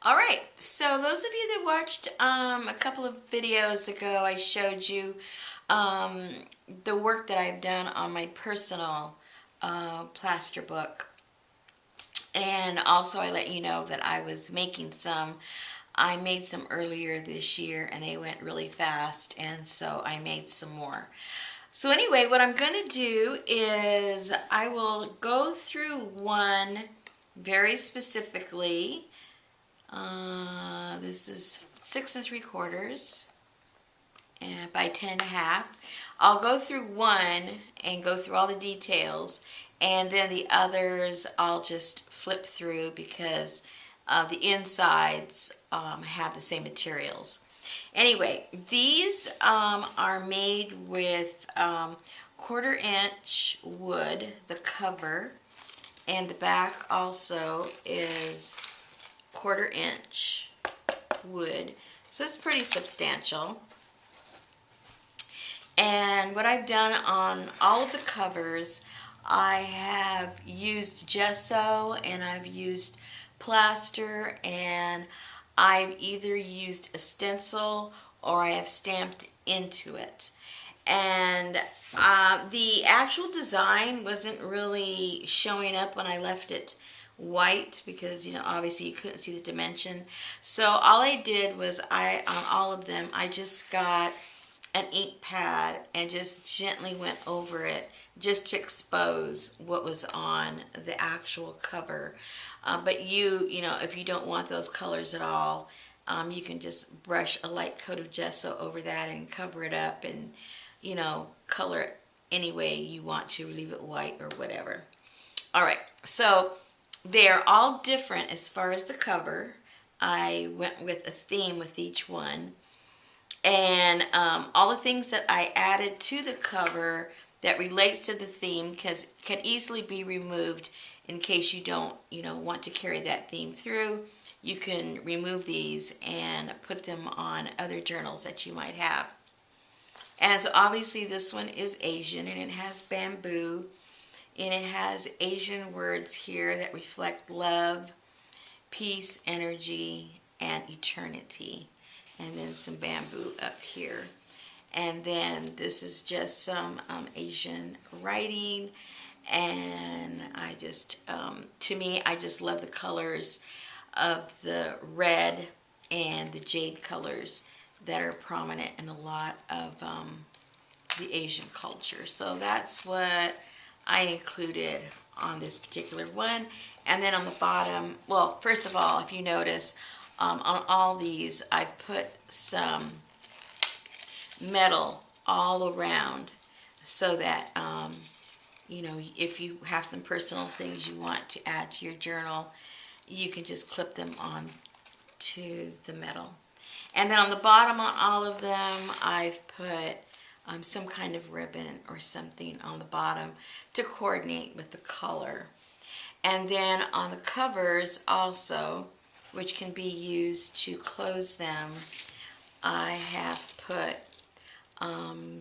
Alright, so those of you that watched a couple of videos ago, I showed you um, the work that I've done on my personal plaster book. And also I let you know that I was making some. I made some earlier this year and they went really fast, and so I made some more. So anyway, what I'm going to do is I will go through one very specifically. This is 6 3/4 and by 10 1/2. I'll go through one and go through all the details, and then the others I'll just flip through because the insides have the same materials. Anyway, these are made with 1/4 inch wood, the cover, and the back also is 1/4 inch wood, so it's pretty substantial. And what I've done on all of the covers, I have used gesso and I've used plaster, and I've either used a stencil or I have stamped into it. And the actual design wasn't really showing up when I left it white because, you know, obviously you couldn't see the dimension. So all I did was on all of them, I just got an ink pad and just gently went over it just to expose what was on the actual cover. But you know, if you don't want those colors at all, you can just brush a light coat of gesso over that and cover it up and, you know, color it any way you want to, leave it white or whatever. Alright, so they're all different as far as the cover. I went with a theme with each one. And all the things that I added to the cover that relates to the theme can easily be removed in case you don't, you know, want to carry that theme through. You can remove these and put them on other journals that you might have. And so obviously this one is Asian, and it has bamboo, and it has Asian words here that reflect love, peace, energy, and eternity. And then some bamboo up here. And then this is just some Asian writing. And I just, to me, I just love the colors of the red and the jade colors that are prominent in a lot of the Asian culture. So that's what I included on this particular one. And then on the bottom, well, first of all, if you notice, on all these, I've put some metal all around so that, you know, if you have some personal things you want to add to your journal, you can just clip them on to the metal. And then on the bottom on all of them, I've put some kind of ribbon or something on the bottom to coordinate with the color. And then on the covers also, which can be used to close them, I have put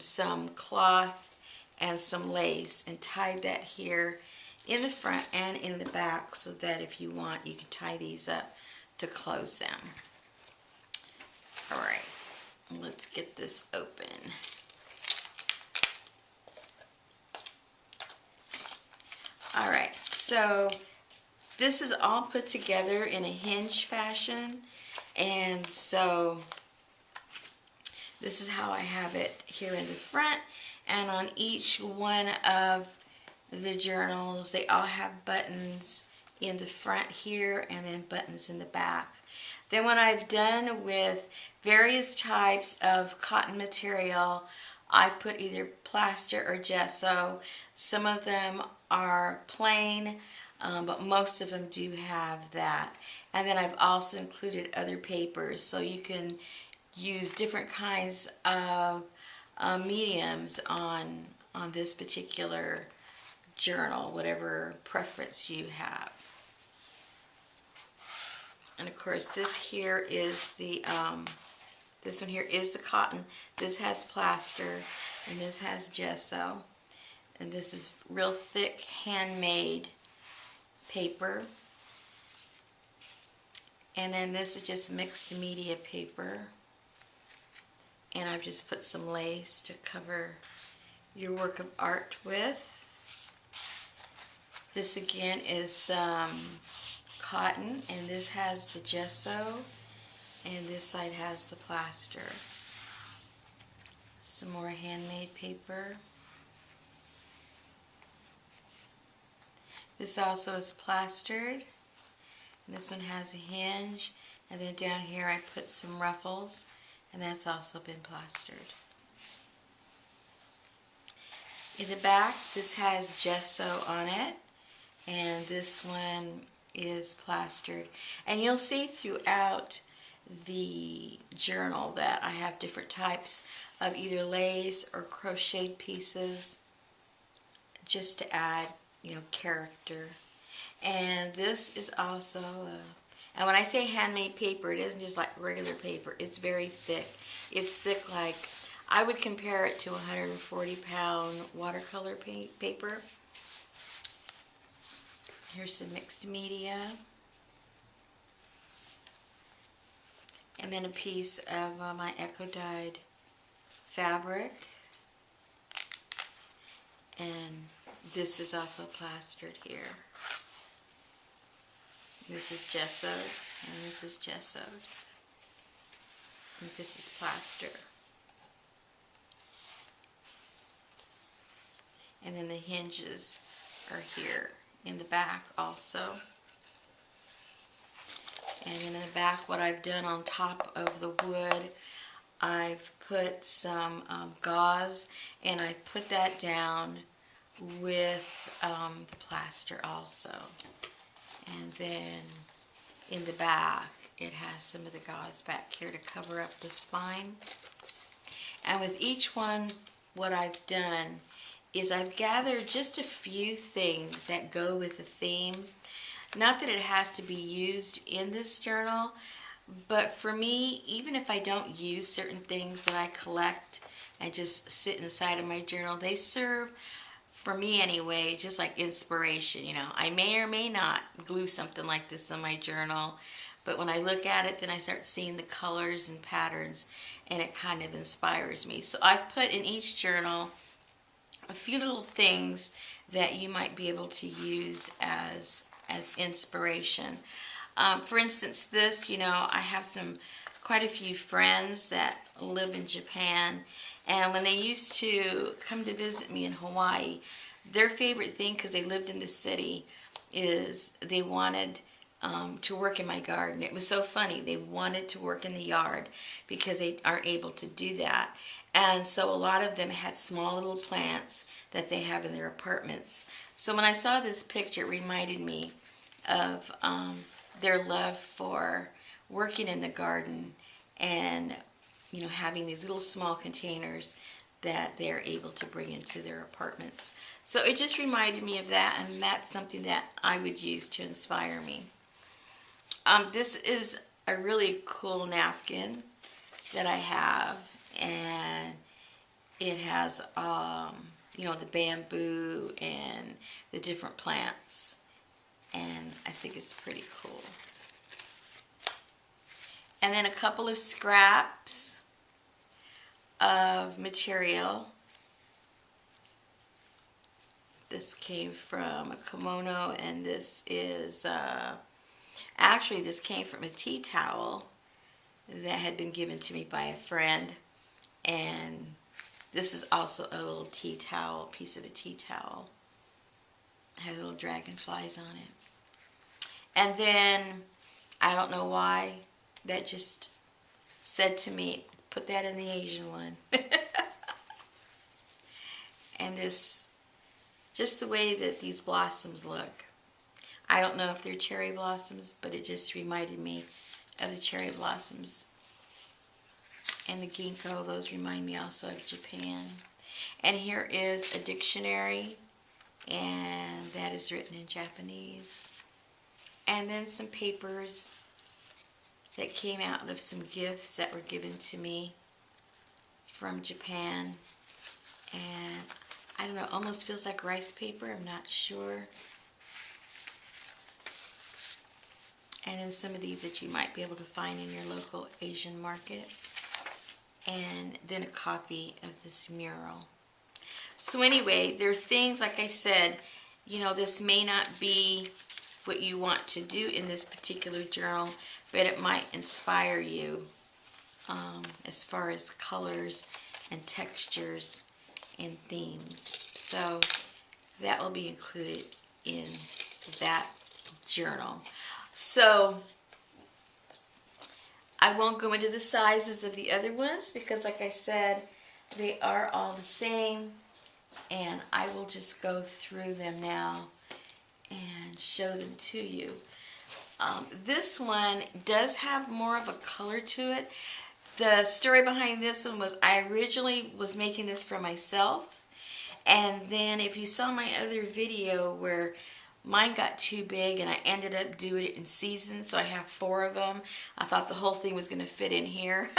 some cloth and some lace and tied that here in the front and in the back so that if you want, you can tie these up to close them. Alright, let's get this open. Alright, so this is all put together in a hinge fashion, and so this is how I have it here in the front. And on each one of the journals, they all have buttons in the front here and then buttons in the back. Then when I've done with various types of cotton material, I put either plaster or gesso. Some of them are plain, but most of them do have that. And then I've also included other papers, so you can use different kinds of mediums on this particular journal, whatever preference you have. And of course, this here is the this one here is the cotton. This has plaster, and this has gesso, and this is real thick handmade paper. And then this is just mixed media paper. And I've just put some lace to cover your work of art with. This again is some cotton, and this has the gesso, and this side has the plaster. Some more handmade paper. This also is plastered. And this one has a hinge, and then down here I put some ruffles, and that's also been plastered. In the back, this has gesso on it, and this one is plastered. And you'll see throughout the journal that I have different types of either lace or crocheted pieces just to add, you know, character. And this is also and when I say handmade paper, it isn't just like regular paper. It's very thick. It's thick, like I would compare it to 140-pound watercolor paper. Here's some mixed media. And then a piece of my eco-dyed fabric. And this is also plastered here. This is gessoed, and this is gessoed. And this is plaster. And then the hinges are here in the back also. And in the back, what I've done on top of the wood, I've put some gauze, and I've put that down with the plaster also. And then in the back, it has some of the gauze back here to cover up the spine. And with each one, what I've done is I've gathered just a few things that go with the theme. Not that it has to be used in this journal, but for me, even if I don't use certain things that I collect and just sit inside of my journal, they serve, for me anyway, just like inspiration. You know, I may or may not glue something like this on my journal, but when I look at it, then I start seeing the colors and patterns, and it kind of inspires me. So I've put in each journal a few little things that you might be able to use as inspiration. For instance, this, you know, I have quite a few friends that live in Japan, and when they used to come to visit me in Hawaii, their favorite thing, because they lived in the city, is they wanted to work in my garden. It was so funny. They wanted to work in the yard because they aren't able to do that. And so a lot of them had small little plants that they have in their apartments. So when I saw this picture, it reminded me of their love for working in the garden and, you know, having these little small containers that they're able to bring into their apartments. So it just reminded me of that, and that's something that I would use to inspire me. This is a really cool napkin that I have, and it has, you know, the bamboo and the different plants, and I think it's pretty cool. And then a couple of scraps of material. This came from a kimono, and this is, actually this came from a tea towel that had been given to me by a friend. And this is also a little tea towel, piece of a tea towel. It has little dragonflies on it. And then, I don't know why, that just said to me, put that in the Asian one. And this, just the way that these blossoms look. I don't know if they're cherry blossoms, but it just reminded me of the cherry blossoms. And the ginkgo, those remind me also of Japan. And here is a dictionary, and that is written in Japanese. And then some papers that came out of some gifts that were given to me from Japan. And I don't know, almost feels like rice paper, I'm not sure. and then some of these that you might be able to find in your local Asian market, and then a copy of this mural. So anyway, there are things, like I said, you know, this may not be what you want to do in this particular journal, but it might inspire you as far as colors and textures and themes. So that will be included in that journal. So I won't go into the sizes of the other ones because, like I said, they are all the same, and I will just go through them now and show them to you. This one does have more of a color to it. The story behind this one was I originally was making this for myself, and then if you saw my other video where mine got too big and I ended up doing it in seasons, so I have 4 of them. I thought the whole thing was going to fit in here.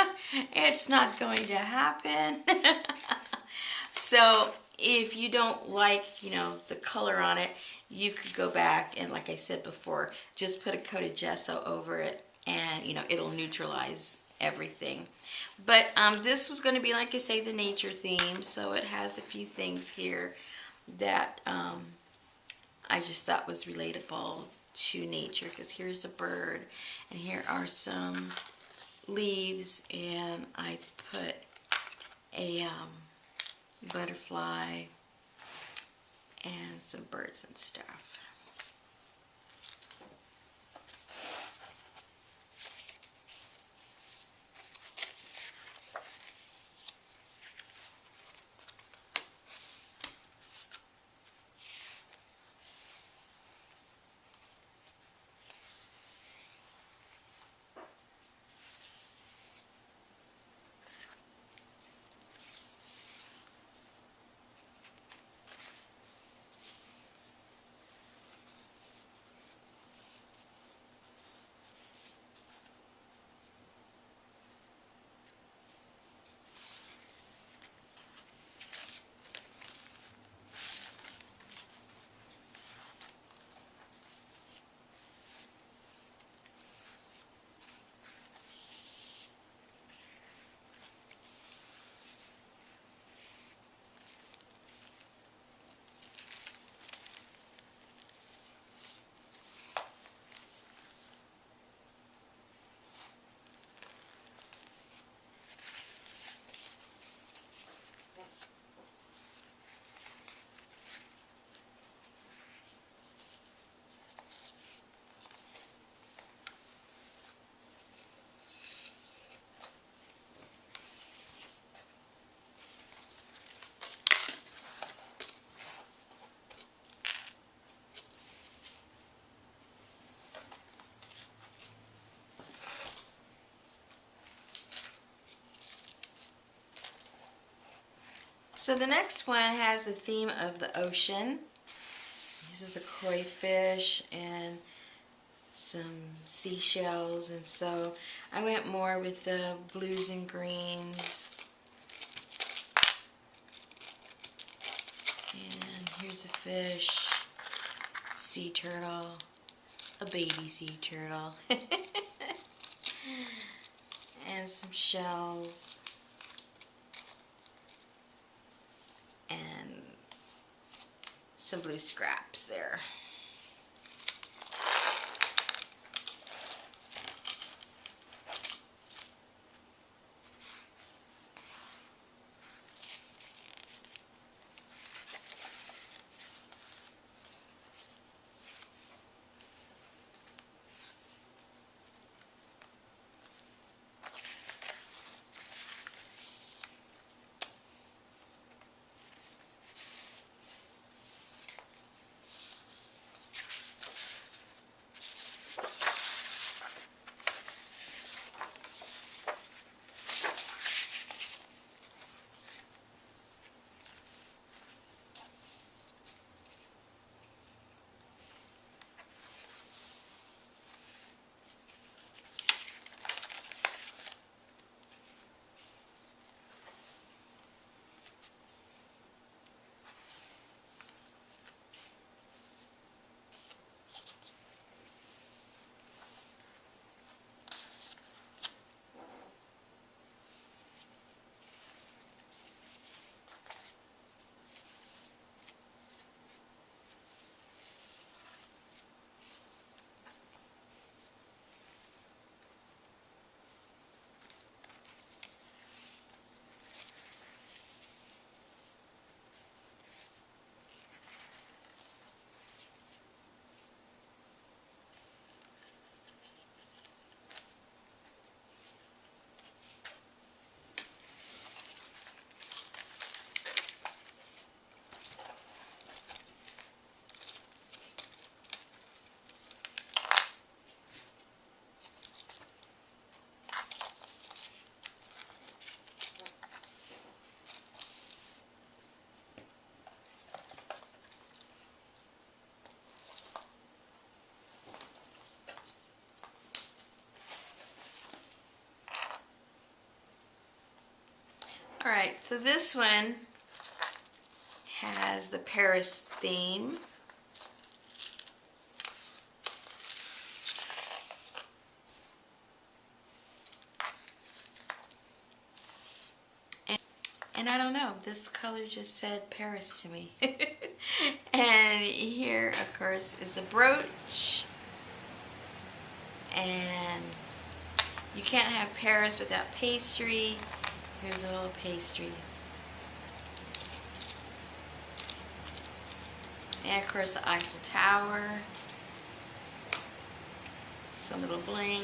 It's not going to happen. So if you don't like, you know, the color on it, you could go back and, like I said before, just put a coat of gesso over it, and, you know, it'll neutralize everything. But this was going to be, like I say, the nature theme, so it has a few things here that I just thought was relatable to nature, because here's a bird, and here are some leaves, and I put a butterfly and some birds and stuff. So the next one has the theme of the ocean. This is a koi fish and some seashells, and so I went more with the blues and greens. And here's a fish, sea turtle, a baby sea turtle, and some shells, and some blue scraps there. Alright, so this one has the Paris theme. And I don't know, this color just said Paris to me. And here, of course, is a brooch. And you can't have Paris without pastry. Here's a little pastry. And of course the Eiffel Tower. Some little bling.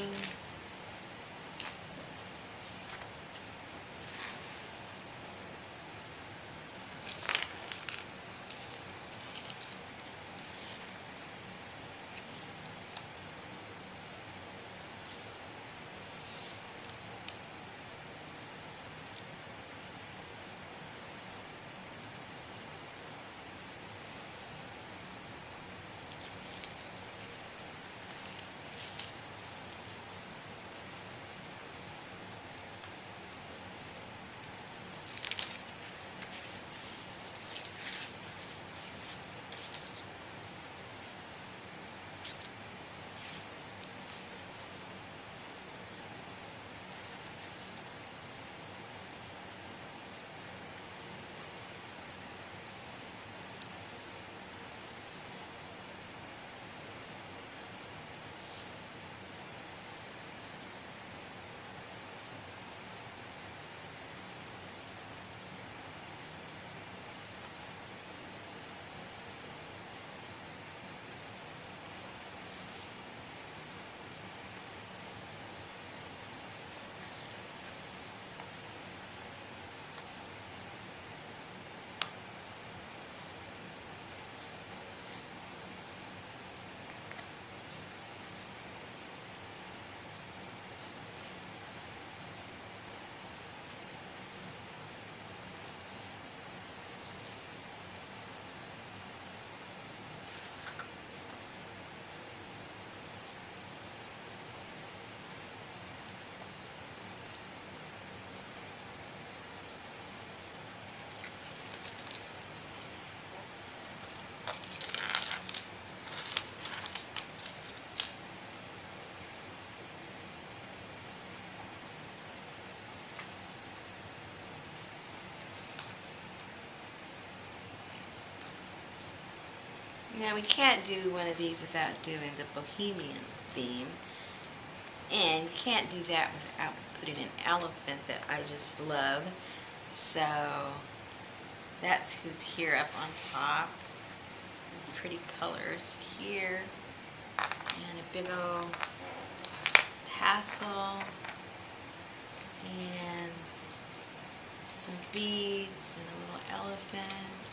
Now we can't do one of these without doing the Bohemian theme. And you can't do that without putting an elephant that I just love. So that's who's here up on top. The pretty colors here. And a big old tassel. And some beads and a little elephant.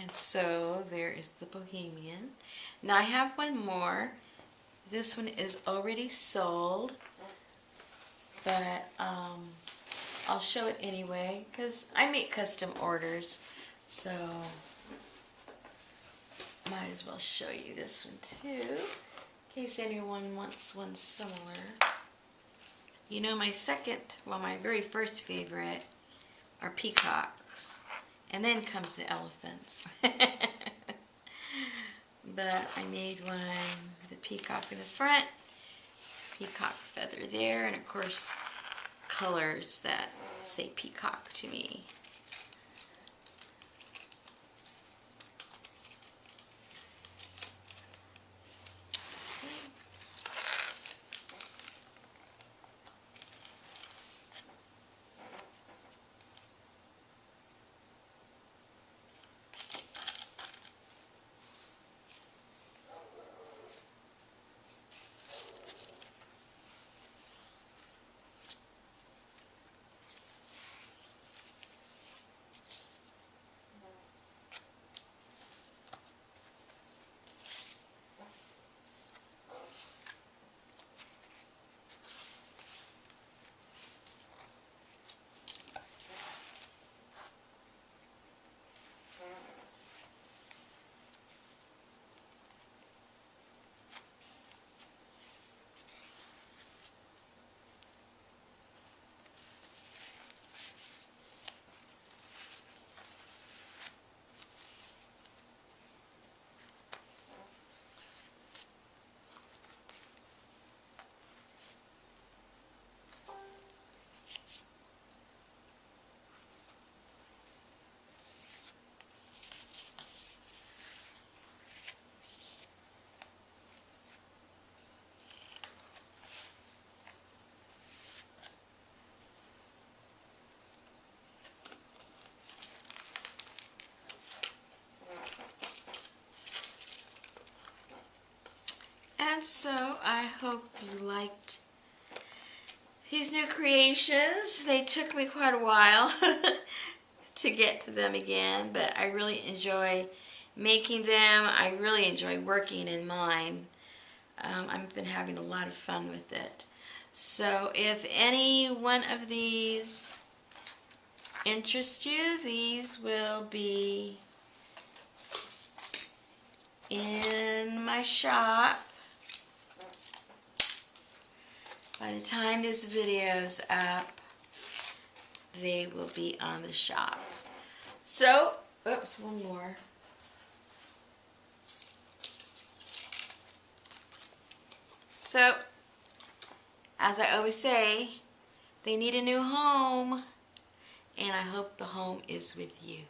And so there is the Bohemian. Now I have one more. This one is already sold, but I'll show it anyway because I make custom orders, so might as well show you this one too in case anyone wants one similar. You know, my very first favorite are peacocks, and then comes the elephants. But I made one with a peacock in the front, peacock feather there, and of course colors that say peacock to me. And so I hope you liked these new creations. They took me quite a while to get to them again, but I really enjoy making them. I really enjoy working in mine. I've been having a lot of fun with it. So if any one of these interest you, these will be in my shop. By the time this video's up, they will be on the shop. So, oops, one more. So, as I always say, they need a new home, and I hope the home is with you.